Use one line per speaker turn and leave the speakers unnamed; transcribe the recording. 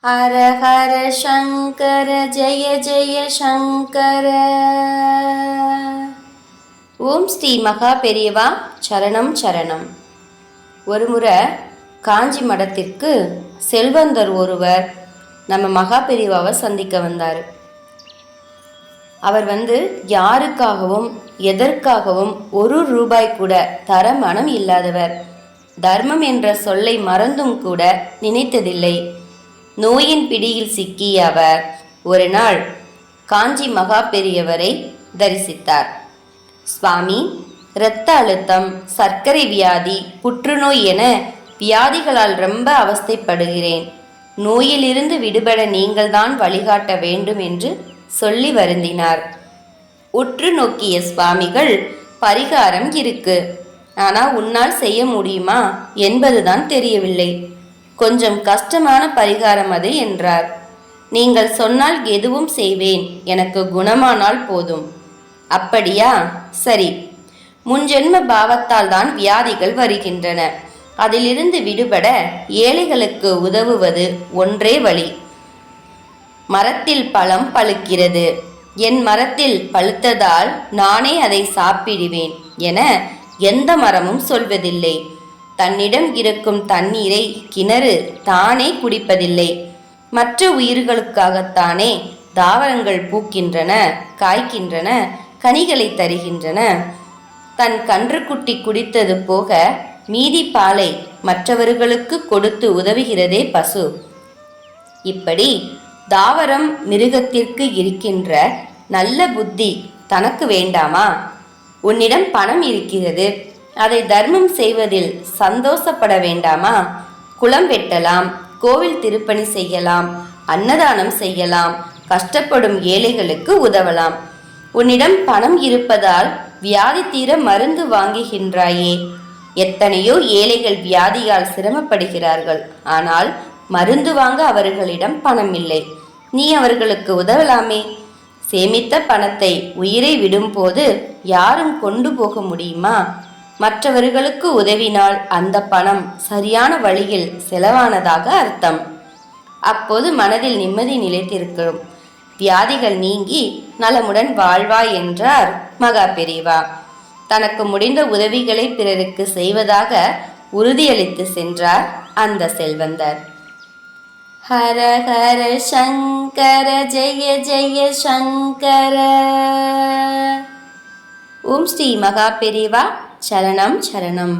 ஹர ஹர சங்கர ஜெய ஜெய சங்கர. ஓம் ஸ்ரீ மகா பெரியவா சரணம் சரணம். ஒருமுறை காஞ்சி மடத்திற்கு செல்வந்தர் ஒருவர் நம்ம மகா பெரியவாவை சந்திக்க வந்தார். அவர் யாருக்காகவும் எதற்காகவும் ₹1 கூட தர மனம் இல்லாதவர். தர்மம் என்ற சொல்லை மறந்தும் கூட நினைத்ததில்லை. நோயின் பிடியில் சிக்கிய அவர் ஒரு நாள் காஞ்சி மகா பெரியவரை தரிசித்தார். சுவாமி, இரத்த அழுத்தம், சர்க்கரை வியாதி, புற்றுநோய் என வியாதிகளால் ரொம்ப அவஸ்தைப்படுகிறேன். நோயிலிருந்து விடுபட நீங்கள்தான் வழிகாட்ட வேண்டும் என்று சொல்லி வருந்தினார். உற்று நோக்கிய சுவாமிகள், பரிகாரம் இருக்கு, ஆனால் உன்னால் செய்ய முடியுமா என்பதுதான் தெரியவில்லை. கொஞ்சம் கஷ்டமான பரிகாரம் அது என்றார். நீங்கள் சொன்னால் எதுவும் செய்வேன், எனக்கு குணமானால் போதும். அப்படியா, சரி. முன்ஜென்ம பாவத்தால் தான் வியாதிகள் வருகின்றன. அதிலிருந்து விடுபட ஏழைகளுக்கு உதவுவது ஒன்றே வழி. மரத்தில் பழம் பழுக்கிறது, என் மரத்தில் பழுத்ததால் நானே அதை சாப்பிடுவேன் என எந்த மரமும் சொல்வதில்லை. தன்னிடம் இருக்கும் தண்ணீரை கிணறு தானே குடிப்பதில்லை. மற்ற உயிர்களுக்காகத்தானே தாவரங்கள் பூக்கின்றன, காய்க்கின்றன, கனிகளை தருகின்றன. தன் கன்றுக்குட்டி குடித்தது போக மீதி பாலை மற்றவர்களுக்கு கொடுத்து உதவுகிறதே பசு. இப்படி தாவரம் மிருகத்திற்கு இருக்கின்ற நல்ல புத்தி தனக்கு வேண்டாமா? உன்னிடம் பணம் இருக்கிறது, அதை தர்மம் செய்வதில் சந்தோஷப்பட வேண்டாமா? குளம் வெட்டலாம், கோவில் திருப்பணி செய்யலாம், அன்னதானம் செய்யலாம், கஷ்டப்படும் ஏழைகளுக்கு உதவலாம். உன்னிடம் பணம் இருப்பதால் வியாதி தீர மருந்து வாங்குகின்றாயே. எத்தனையோ ஏழைகள் வியாதியால் சிரமப்படுகிறார்கள், ஆனால் மருந்து வாங்க அவர்களிடம் பணம் இல்லை. நீ அவர்களுக்கு உதவலாமே. சேமித்த பணத்தை உயிரை விடும்போது யாரும் கொண்டு போக முடியுமா? மற்றவர்களுக்கு உதவினால் அந்த பணம் சரியான வழியில் செலவானதாக அர்த்தம். அப்போது மனதில் நிம்மதி நிலைத்திருக்கும், வியாதிகள் நீங்கி நலமுடன் வாழ்வாய் என்றார் மகா பெரியவா. தனக்கு முடிந்த உதவிகளை பிறருக்கு செய்வதாக உறுதியளித்து சென்றார் அந்த செல்வந்தர். ஹர ஹர சங்கர ஜெய ஜெய சங்கர. ஓம் ஸ்ரீ மகா பெரியவா சரணம் சரணம்.